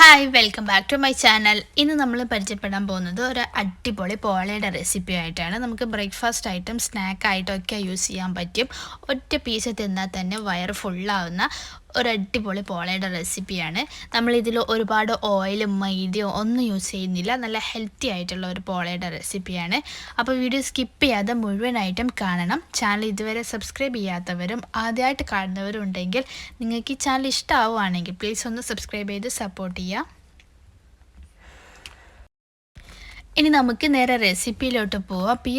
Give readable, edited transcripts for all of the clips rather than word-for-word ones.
Hi welcome back to my channel. ഇന്ന് നമ്മൾ പരിചയപ്പെടാൻ പോകുന്നത് ഒരു അടിപൊളി പോളയുടെ റെസിപ്പി ആയിട്ടാണ്. നമുക്ക് ബ്രേക്ക്ഫാസ്റ്റ് ആയിട്ടും സ്നാക്ക് ആയിട്ടൊക്കെ യൂസ് ചെയ്യാൻ പറ്റും. ഒറ്റ പീസ് തിന്നാൽ തന്നെ വയറ് ഫുള്ളാവുന്ന ഒരു അടിപൊളി പോളയുടെ റെസിപ്പിയാണ്. നമ്മളിതിൽ ഒരുപാട് ഓയിലും മൈദയോ ഒന്നും യൂസ് ചെയ്യുന്നില്ല. നല്ല ഹെൽത്തി ആയിട്ടുള്ള ഒരു പോളയുടെ റെസിപ്പിയാണ്. അപ്പോൾ വീഡിയോ സ്കിപ്പ് ചെയ്യാതെ മുഴുവനായിട്ടും കാണണം. ചാനൽ ഇതുവരെ സബ്സ്ക്രൈബ് ചെയ്യാത്തവരും ആദ്യമായിട്ട് കാണുന്നവരും ഉണ്ടെങ്കിൽ നിങ്ങൾക്ക് ഈ ചാനൽ ഇഷ്ടമാവുകയാണെങ്കിൽ പ്ലീസ് ഒന്ന് സബ്സ്ക്രൈബ് ചെയ്ത് സപ്പോർട്ട് ചെയ്യുക. ഇനി നമുക്ക് നേരെ റെസിപ്പിയിലോട്ട് പോവാം. അപ്പോൾ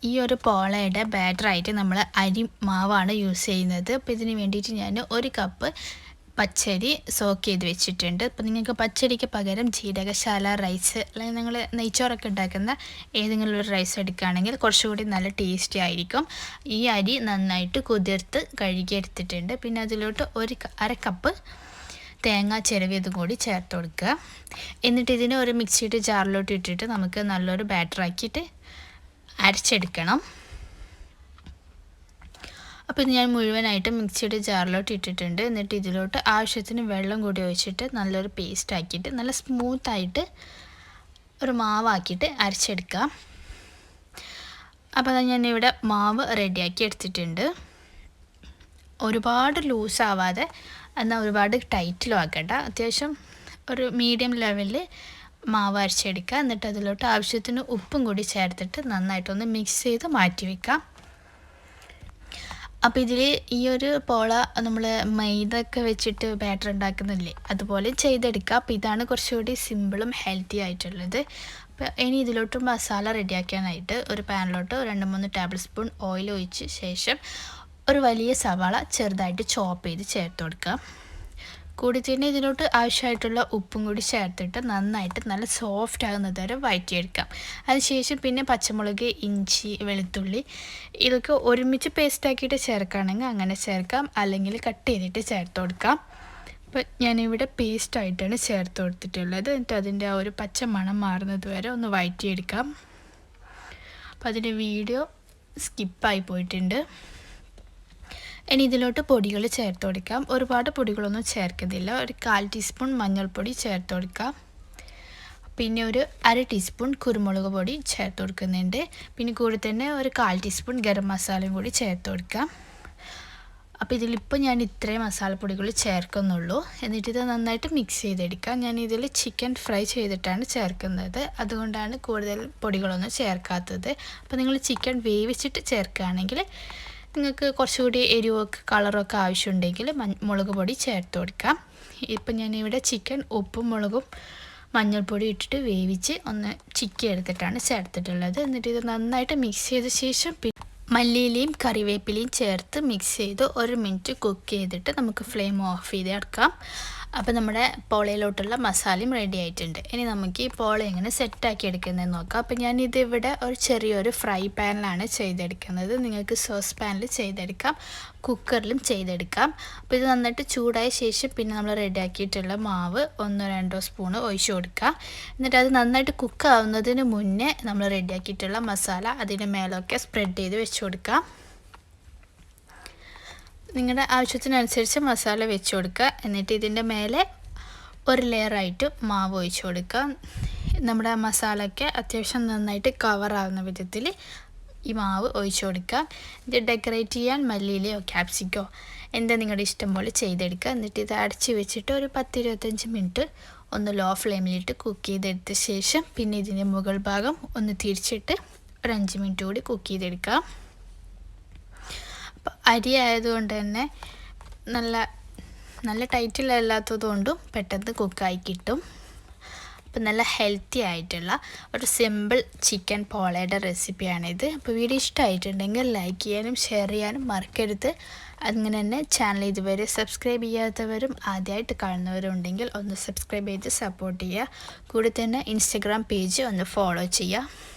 ഈ ഒരു പോളയുടെ ബാറ്ററായിട്ട് നമ്മൾ അരി മാവാണ് യൂസ് ചെയ്യുന്നത്. അപ്പോൾ ഇതിന് വേണ്ടിയിട്ട് ഞാൻ 1 കപ്പ് പച്ചരി സോക്ക് ചെയ്ത് വെച്ചിട്ടുണ്ട്. അപ്പോൾ നിങ്ങൾക്ക് പച്ചരിക്ക് പകരം ജീരകശാല റൈസ് അല്ലെങ്കിൽ നിങ്ങൾ നെയ്ച്ചോറൊക്കെ ഉണ്ടാക്കുന്ന ഏതെങ്കിലും ഒരു റൈസ് എടുക്കുകയാണെങ്കിൽ കുറച്ചുകൂടി നല്ല ടേസ്റ്റി ആയിരിക്കും. ഈ അരി നന്നായിട്ട് കുതിർത്ത് കഴുകിയെടുത്തിട്ടുണ്ട്. പിന്നെ അതിലോട്ട് 1/2 കപ്പ് തേങ്ങ ചിരവിയതും കൂടി ചേർത്ത് കൊടുക്കുക. എന്നിട്ട് ഇതിനെ ഒരു മിക്സിയുടെ ജാറിലോട്ട് ഇട്ടിട്ട് നമുക്ക് നല്ലൊരു ബാറ്ററാക്കിയിട്ട് അരച്ചെടുക്കണം. അപ്പോൾ ഇത് ഞാൻ മുഴുവനായിട്ട് മിക്സിയുടെ ജാറിലോട്ട് ഇട്ടിട്ടുണ്ട്. എന്നിട്ട് ഇതിലോട്ട് ആവശ്യത്തിന് വെള്ളം കൂടി ഒഴിച്ചിട്ട് നല്ലൊരു പേസ്റ്റ് ആക്കിയിട്ട് നല്ല സ്മൂത്തായിട്ട് ഒരു മാവാക്കിയിട്ട് അരച്ചെടുക്കാം. അപ്പോൾ ഞാനിവിടെ മാവ് റെഡിയാക്കി എടുത്തിട്ടുണ്ട്. ഒരുപാട് ലൂസാവാതെ എന്നാൽ ഒരുപാട് ടൈറ്റിലും ആക്കണ്ട. അത്യാവശ്യം ഒരു മീഡിയം ലെവലിൽ മാവ് അരച്ചെടുക്കുക. എന്നിട്ട് അതിലോട്ട് ആവശ്യത്തിന് ഉപ്പും കൂടി ചേർത്തിട്ട് നന്നായിട്ടൊന്ന് മിക്സ് ചെയ്ത് മാറ്റി വയ്ക്കാം. അപ്പോൾ ഇതിൽ ഈ ഒരു പോള നമ്മൾ മൈദ ഒക്കെ വെച്ചിട്ട് ബാറ്റർ ഉണ്ടാക്കുന്നില്ലേ, അതുപോലെ ചെയ്തെടുക്കുക. അപ്പോൾ ഇതാണ് കുറച്ചുകൂടി സിമ്പിളും ഹെൽത്തി ആയിട്ടുള്ളത്. അപ്പോൾ ഇനി ഇതിലോട്ട് മസാല റെഡിയാക്കാനായിട്ട് ഒരു പാനിലോട്ട് 2-3 ടേബിൾ സ്പൂൺ ഓയിൽ ഒഴിച്ച് ശേഷം ഒരു വലിയ സവാള ചെറുതായിട്ട് ചോപ്പ് ചെയ്ത് ചേർത്ത് കൊടുക്കുക. കൂടി തന്നെ ഇതിലോട്ട് ആവശ്യമായിട്ടുള്ള ഉപ്പും കൂടി ചേർത്തിട്ട് നന്നായിട്ട് നല്ല സോഫ്റ്റ് ആകുന്നത് വരെ വഴറ്റിയെടുക്കാം. അതിനുശേഷം പിന്നെ പച്ചമുളക്, ഇഞ്ചി, വെളുത്തുള്ളി ഇതൊക്കെ ഒരുമിച്ച് പേസ്റ്റാക്കിയിട്ട് ചേർക്കുകയാണെങ്കിൽ അങ്ങനെ ചേർക്കാം, അല്ലെങ്കിൽ കട്ട് ചെയ്തിട്ട് ചേർത്ത് കൊടുക്കാം. അപ്പോൾ ഞാനിവിടെ പേസ്റ്റായിട്ടാണ് ചേർത്ത് കൊടുത്തിട്ടുള്ളത്. എന്നിട്ട് അതിൻ്റെ ആ ഒരു പച്ച മണം മാറുന്നത് വരെ ഒന്ന് വഴറ്റിയെടുക്കാം. അപ്പോൾ അതിൻ്റെ വീഡിയോ സ്കിപ്പായി പോയിട്ടുണ്ട്. ഇനി ഇതിലോട്ട് പൊടികൾ ചേർത്ത് കൊടുക്കാം. ഒരുപാട് പൊടികളൊന്നും ചേർക്കുന്നില്ല. ഒരു 1/4 ടീസ്പൂൺ മഞ്ഞൾപ്പൊടി ചേർത്ത് കൊടുക്കാം. പിന്നെ ഒരു 1/2 ടീസ്പൂൺ കുരുമുളക് പൊടി ചേർത്ത് കൊടുക്കുന്നുണ്ട്. പിന്നെ കൂടി തന്നെ ഒരു 1/4 ടീസ്പൂൺ ഗരം മസാലയും കൂടി ചേർത്ത് കൊടുക്കാം. അപ്പോൾ ഇതിലിപ്പോൾ ഞാൻ ഇത്രയും മസാലപ്പൊടികൾ ചേർക്കുന്നുള്ളൂ. എന്നിട്ട് ഇത് നന്നായിട്ട് മിക്സ് ചെയ്തെടുക്കാം. ഞാനിതിൽ ചിക്കൻ ഫ്രൈ ചെയ്തിട്ടാണ് ചേർക്കുന്നത്, അതുകൊണ്ടാണ് കൂടുതൽ പൊടികളൊന്നും ചേർക്കാത്തത്. അപ്പോൾ നിങ്ങൾ ചിക്കൻ വേവിച്ചിട്ട് ചേർക്കുകയാണെങ്കിൽ നിങ്ങൾക്ക് കുറച്ചുകൂടി എരിവൊക്കെ കളറൊക്കെ ആവശ്യമുണ്ടെങ്കിൽ മുളക് പൊടി ചേർത്ത് കൊടുക്കാം. ഇപ്പം ഞാനിവിടെ ചിക്കൻ ഉപ്പും മുളകും മഞ്ഞൾപ്പൊടി ഇട്ടിട്ട് വേവിച്ച് ഒന്ന് ചിക്കി എടുത്തിട്ടാണ് ചേർത്തിട്ടുള്ളത്. എന്നിട്ട് ഇത് നന്നായിട്ട് മിക്സ് ചെയ്ത ശേഷം മല്ലിയിലയും കറിവേപ്പിലയും ചേർത്ത് മിക്സ് ചെയ്ത് 1 മിനിറ്റ് കുക്ക് ചെയ്തിട്ട് നമുക്ക് ഫ്ലെയിം ഓഫ് ചെയ്ത് എടുക്കാം. അപ്പോൾ നമ്മുടെ പോളയിലോട്ടുള്ള മസാലയും റെഡി ആയിട്ടുണ്ട്. ഇനി നമുക്ക് ഈ പോള എങ്ങനെ സെറ്റാക്കി എടുക്കുന്നതെന്ന് നോക്കാം. അപ്പോൾ ഞാനിതിവിടെ ഒരു ചെറിയൊരു ഫ്രൈ പാനിലാണ് ചെയ്തെടുക്കുന്നത്. നിങ്ങൾക്ക് സോസ് പാനിൽ ചെയ്തെടുക്കാം, കുക്കറിലും ചെയ്തെടുക്കാം. അപ്പോൾ ഇത് നന്നായിട്ട് ചൂടായ ശേഷം പിന്നെ നമ്മൾ റെഡിയാക്കിയിട്ടുള്ള മാവ് 1-2 സ്പൂണ് ഒഴിച്ചു കൊടുക്കുക. എന്നിട്ട് അത് നന്നായിട്ട് കുക്കാവുന്നതിന് മുന്നേ നമ്മൾ റെഡിയാക്കിയിട്ടുള്ള മസാല അതിൻ്റെ മേലൊക്കെ സ്പ്രെഡ് ചെയ്ത് വെച്ച് കൊടുക്കാം. നിങ്ങളുടെ ആവശ്യത്തിനനുസരിച്ച് മസാല വെച്ച് കൊടുക്കുക. എന്നിട്ട് ഇതിൻ്റെ മേലെ ഒരു ലെയറായിട്ട് മാവ് ഒഴിച്ച് കൊടുക്കുക. നമ്മുടെ മസാലയ്ക്ക് അത്യാവശ്യം നന്നായിട്ട് കവറാവുന്ന വിധത്തിൽ ഈ മാവ് ഒഴിച്ച് കൊടുക്കുക. ഇത് ഡെക്കറേറ്റ് ചെയ്യാൻ മല്ലിയിലയോ ക്യാപ്സിക്കോ എന്താ നിങ്ങളുടെ ഇഷ്ടം പോലെ ചെയ്തെടുക്കുക. എന്നിട്ട് ഇത് അടച്ച് വെച്ചിട്ട് ഒരു 10-25 മിനിറ്റ് ഒന്ന് ലോ ഫ്ലെയിമിലിട്ട് കുക്ക് ചെയ്തെടുത്ത ശേഷം പിന്നെ ഇതിൻ്റെ മുകൾ ഭാഗം ഒന്ന് തിരിച്ചിട്ട് ഒരു 5 മിനിറ്റ് കൂടി കുക്ക് ചെയ്തെടുക്കുക. അരി ആയതുകൊണ്ട് തന്നെ നല്ല ടൈറ്റിലല്ലാത്തതുകൊണ്ടും പെട്ടെന്ന് കുക്കായി കിട്ടും. അപ്പോൾ നല്ല ഹെൽത്തി ആയിട്ടുള്ള ഒരു സിമ്പിൾ ചിക്കൻ പോളയുടെ റെസിപ്പിയാണിത്. അപ്പോൾ വീഡിയോ ഇഷ്ടമായിട്ടുണ്ടെങ്കിൽ ലൈക്ക് ചെയ്യാനും ഷെയർ ചെയ്യാനും മറക്കരുത്. അങ്ങനെ തന്നെ ചാനൽ ഇതുവരെ സബ്സ്ക്രൈബ് ചെയ്യാത്തവരും ആദ്യമായിട്ട് കാണുന്നവരും ഉണ്ടെങ്കിൽ ഒന്ന് സബ്സ്ക്രൈബ് ചെയ്ത് സപ്പോർട്ട് ചെയ്യുക. കൂടെ തന്നെ ഇൻസ്റ്റഗ്രാം പേജ് ഒന്ന് ഫോളോ ചെയ്യുക.